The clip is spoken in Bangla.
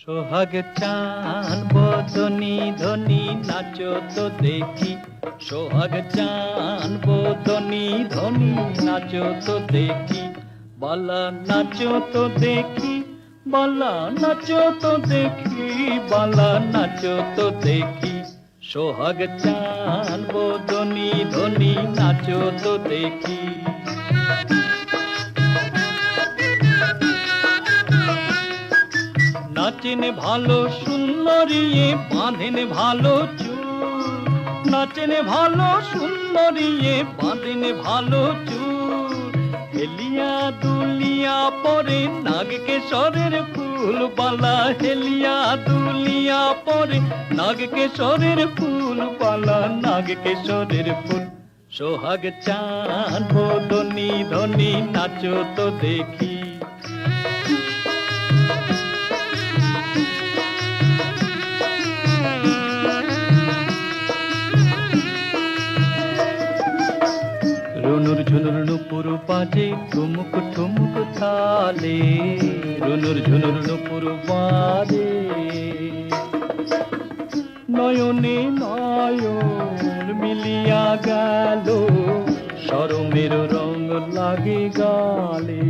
সোহাগ চান বদনি ধনি নাচো তো দেখি, সোহাগ চান বদনি ধনি নাচো তো দেখি, বালা নাচো তো দেখি, বালা নাচো তো দেখি, বালা নাচো তো দেখি। সোহাগ চান বদনি ধনি নাচো তো দেখি। নাচেন ভালো সুন্দরিয়ে বাঁধেন ভালো চুল, নাচেন ভালো সুন্দরিয়ে বাঁধেন ভালো চুল, হেলিয়া দুলিয়া পরে নাগ কেশরের ফুল বালা, হেলিয়া দুলিয়া পরে নাগ কেশরের ফুল বালা, নাগ কেশরের ফুল। সোহাগ চান বদনি ধনি নাচো তো দেখি। রুনুর ঝুনুর নুপুর বাজে ঠুমুক ঠুমুক তালে, রুনুর ঝুনুর নুপুর বাজে, নয়নে নয়ন মিলিয়া গেল, শরমের রঙ লাগে গালে।